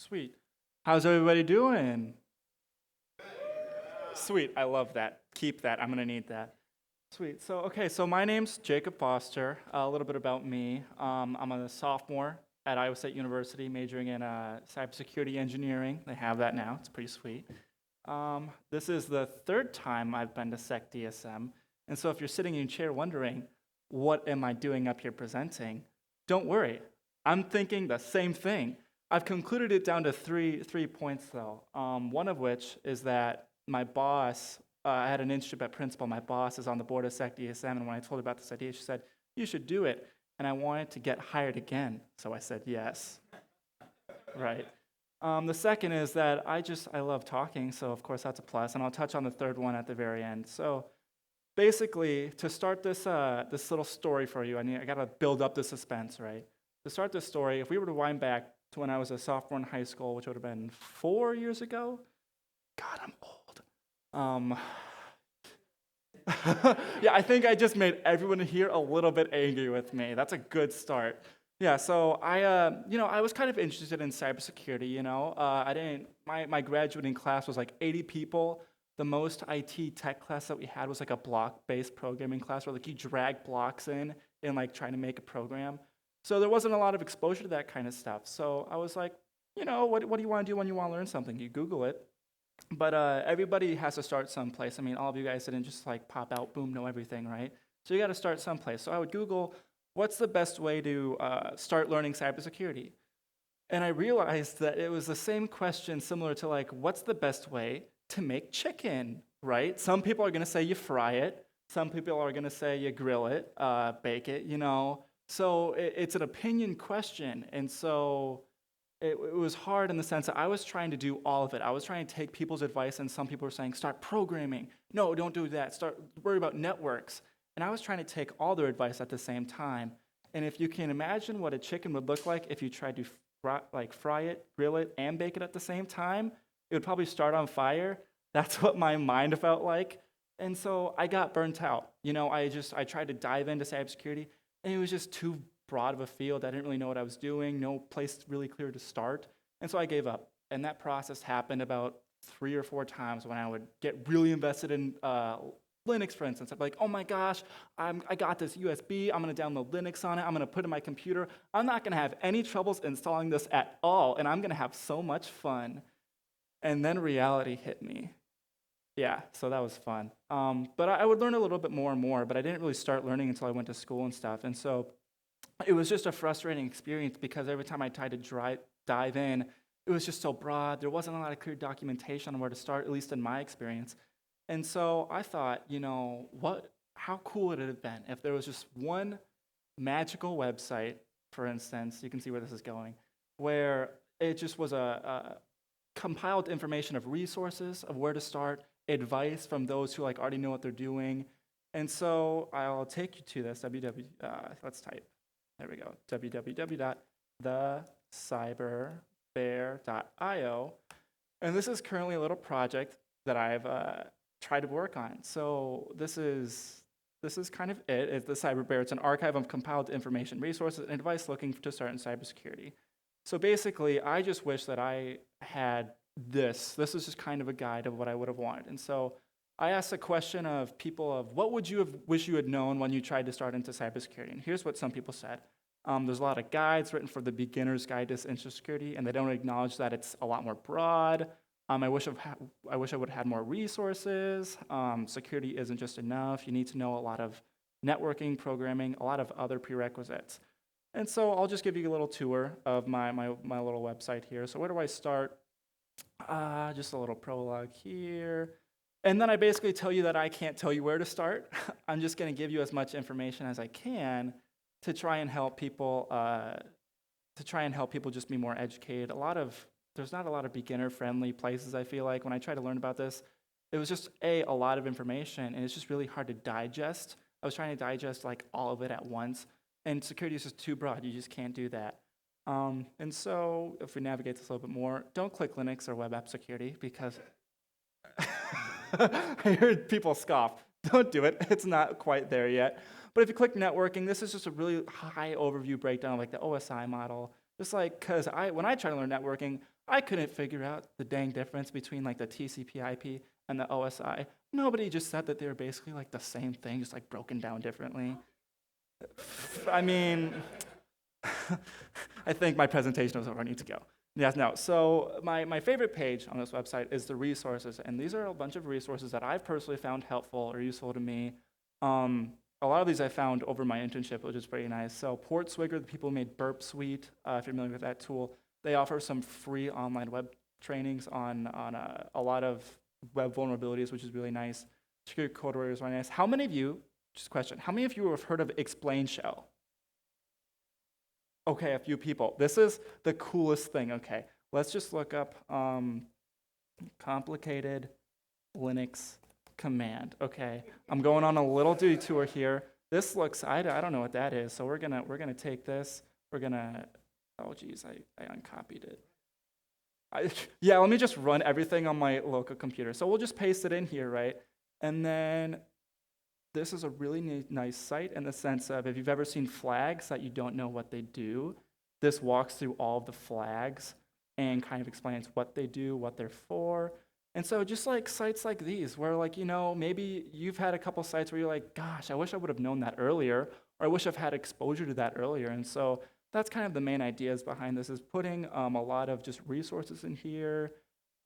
Sweet. How's everybody doing? Sweet. I love that. Keep that. I'm going to need that. Sweet. So my name's Jacob Foster. A little bit about me. I'm a sophomore at Iowa State University, majoring in cybersecurity engineering. They have that now. It's pretty sweet. This is the third time I've been to Sec DSM. And so if you're sitting in your chair wondering, what am I doing up here presenting? Don't worry. I'm thinking the same thing. I've concluded it down to three points, though. One of which is that my boss, I had an internship at Principal. My boss is on the board of Sec DSM, and when I told her about this idea, she said, "You should do it." And I wanted to get hired again, so I said yes. Right. The second is that I love talking, so of course that's a plus, and I'll touch on the third one at the very end. So basically, to start this little story for you, I gotta build up the suspense, right? To start this story, if we were to wind back to when I was a sophomore in high school, which would have been 4 years ago. God, I'm old. Yeah, I think I just made everyone here a little bit angry with me. That's a good start. Yeah, so I was kind of interested in cybersecurity. My graduating class was like 80 people. The most IT tech class that we had was like a block-based programming class where like you drag blocks in and like trying to make a program. So there wasn't a lot of exposure to that kind of stuff. So I was like, what do you want to do when you want to learn something? You Google it. But everybody has to start someplace. I mean, all of you guys didn't just like pop out, boom, know everything, right? So you got to start someplace. So I would Google, what's the best way to start learning cybersecurity? And I realized that it was the same question similar to like, what's the best way to make chicken, right? Some people are going to say you fry it. Some people are going to say you grill it, bake it, So it's an opinion question. And so it was hard in the sense that I was trying to do all of it. I was trying to take people's advice, and some people were saying, start programming. No, don't do that. Worry about networks. And I was trying to take all their advice at the same time. And if you can imagine what a chicken would look like if you tried to fry it, grill it, and bake it at the same time, it would probably start on fire. That's what my mind felt like. And so I got burnt out. I tried to dive into cybersecurity, and it was just too broad of a field. I didn't really know what I was doing, no place really clear to start. And so I gave up. And that process happened about 3 or 4 times when I would get really invested in Linux, for instance. I'd be like, oh my gosh, I got this USB. I'm going to download Linux on it. I'm going to put it in my computer. I'm not going to have any troubles installing this at all. And I'm going to have so much fun. And then reality hit me. Yeah, so that was fun. But I would learn a little bit more and more, but I didn't really start learning until I went to school and stuff. And so it was just a frustrating experience because every time I tried to dive in, it was just so broad. There wasn't a lot of clear documentation on where to start, at least in my experience. And so I thought, how cool would it have been if there was just one magical website, for instance, you can see where this is going, where it just was a compiled information of resources, of where to start, advice from those who already know what they're doing. And so I'll take you to this, let's type. There we go, www.TheCyberBear.io. And this is currently a little project that I've tried to work on. So this is kind of it. It's the CyberBear. It's an archive of compiled information, resources, and advice looking to start in cybersecurity. So basically, I just wish that I had this. This is just kind of a guide of what I would have wanted. And so I asked a question of people of what would you have wish you had known when you tried to start into cybersecurity? And here's what some people said. There's a lot of guides written for the beginner's guide to cybersecurity, and they don't acknowledge that it's a lot more broad. I wish I would have had more resources. Security isn't just enough. You need to know a lot of networking, programming, a lot of other prerequisites. And so I'll just give you a little tour of my little website here. So where do I start? Just a little prologue here. And then I basically tell you that I can't tell you where to start. I'm just going to give you as much information as I can to try and help people just be more educated. There's not a lot of beginner-friendly places, I feel like. When I tried to learn about this, it was just, a lot of information, and it's just really hard to digest. I was trying to digest all of it at once, and security is just too broad. You just can't do that. And so if we navigate this a little bit more, don't click Linux or web app security because I heard people scoff. Don't do it. It's not quite there yet. But if you click networking, this is just a really high overview breakdown of the OSI model. Just because when I try to learn networking, I couldn't figure out the dang difference between like the TCP/IP and the OSI. Nobody just said that they were basically like the same thing, just like broken down differently. I mean, I think my presentation is over. I need to go. Yes, no. So my favorite page on this website is the resources, and these are a bunch of resources that I've personally found helpful or useful to me. A lot of these I found over my internship, which is pretty nice. So Portswigger, the people who made Burp Suite, if you're familiar with that tool, they offer some free online web trainings on a lot of web vulnerabilities, which is really nice. Security Code Warriors is really nice. How many of you, just a question, how many of you have heard of Explain Shell? Okay, a few people. This is the coolest thing. Okay, let's just look up complicated Linux command. Okay, I'm going on a little detour here. This looks, I don't know what that is. So we're gonna take this. We're gonna, oh geez, I uncopied it. Yeah, let me just run everything on my local computer. So we'll just paste it in here, right? And then this is a really nice site in the sense of if you've ever seen flags that you don't know what they do, this walks through all of the flags and kind of explains what they do, what they're for. And so just like sites like these where like, maybe you've had a couple sites where you're like, gosh, I wish I would have known that earlier, or I wish I've had exposure to that earlier. And so that's kind of the main ideas behind this is putting a lot of just resources in here.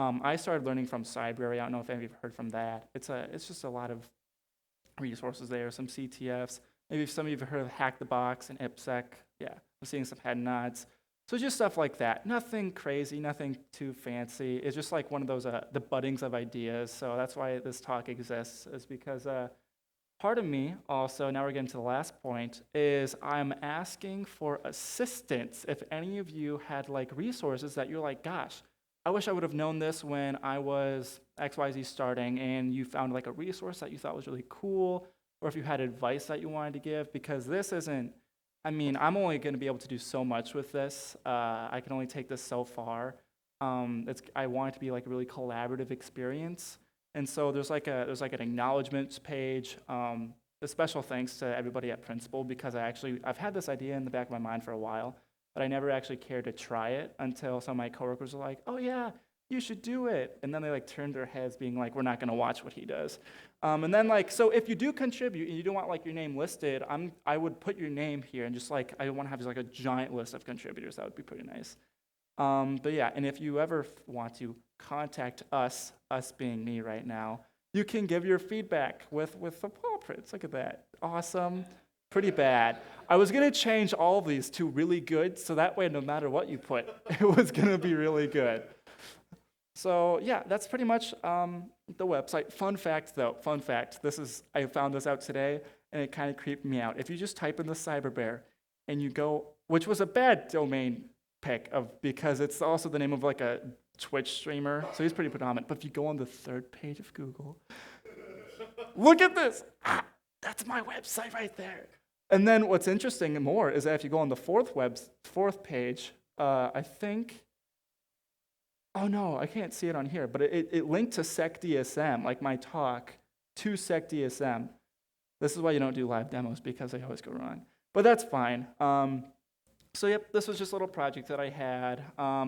I started learning from TheCyberBear. I don't know if any of you have heard from that. It's just a lot of resources there, some CTFs. Maybe if some of you have heard of Hack the Box and IPSec. Yeah, I'm seeing some head nods. So just stuff like that. Nothing crazy, nothing too fancy. It's just like one of those, the buddings of ideas. So that's why this talk exists, is because part of me also, now we're getting to the last point, is I'm asking for assistance. If any of you had like resources that you're like, gosh, I wish I would have known this when I was XYZ starting, and you found like a resource that you thought was really cool, or if you had advice that you wanted to give, because this isn't, I'm only going to be able to do so much with this. I can only take this so far. I want it to be like a really collaborative experience, and so there's like an acknowledgments page. A special thanks to everybody at Principal, because I've had this idea in the back of my mind for a while, but I never actually cared to try it until some of my coworkers were like, oh yeah, you should do it. And then they like turned their heads being like, we're not gonna watch what he does. And then like, so if you do contribute and you don't want like your name listed, I would put your name here and just like, I wanna have just like a giant list of contributors. That would be pretty nice. But yeah, and if you ever want to contact us being me right now, you can give your feedback with the paw prints. Look at that, awesome. Pretty bad. I was gonna change all of these to really good, so that way no matter what you put, it was gonna be really good. So yeah, that's pretty much the website. Fun fact, I found this out today, and it kind of creeped me out. If you just type in TheCyberBear, and you go, which was a bad domain pick because it's also the name of like a Twitch streamer, so he's pretty predominant. But if you go on the third page of Google, look at this. That's my website right there. And then what's interesting more is that if you go on the fourth page, I think, oh no, I can't see it on here, but it linked to SecDSM, like my talk, to SecDSM. This is why you don't do live demos, because they always go wrong. But that's fine. So yep, this was just a little project that I had.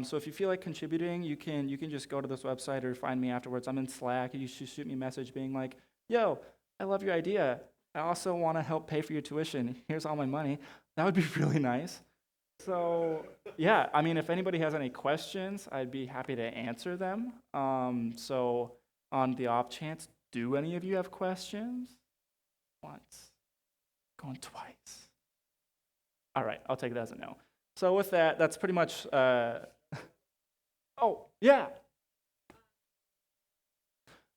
So if you feel like contributing, you can just go to this website or find me afterwards. I'm in Slack. You should shoot me a message being like, yo, I love your idea. I also want to help pay for your tuition. Here's all my money. That would be really nice. So yeah, if anybody has any questions, I'd be happy to answer them. So on the off chance, do any of you have questions? Once, going twice. All right, I'll take it as a no. So with that, that's pretty much, oh, yeah.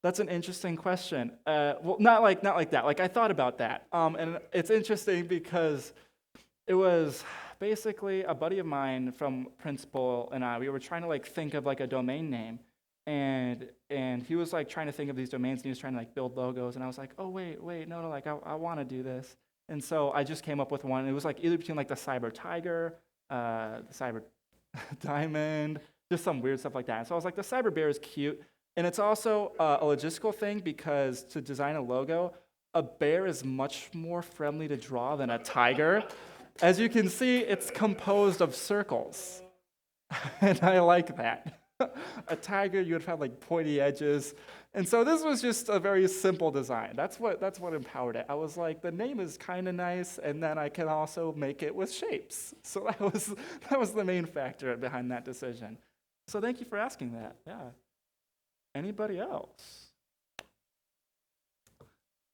That's an interesting question. Well, not like that. Like I thought about that. And it's interesting because it was basically a buddy of mine from Principal and we were trying to like think of like a domain name. And he was like trying to think of these domains, and he was trying to like build logos. And I was like, oh, wait, no, like I want to do this. And so I just came up with one. It was like either between like the Cyber Tiger, the Cyber Diamond, just some weird stuff like that. And so I was like, the TheCyberBear is cute. And it's also a logistical thing, because to design a logo, a bear is much more friendly to draw than a tiger. As you can see, it's composed of circles. And I like that. A tiger, you would have like pointy edges. And so this was just a very simple design. That's what empowered it. I was like, the name is kind of nice, and then I can also make it with shapes. So that was the main factor behind that decision. So thank you for asking that. Yeah. Anybody else?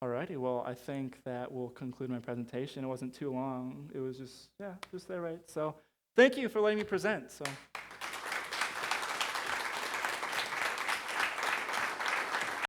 Alrighty, well, I think that will conclude my presentation. It wasn't too long. It was just there, right? So thank you for letting me present. So.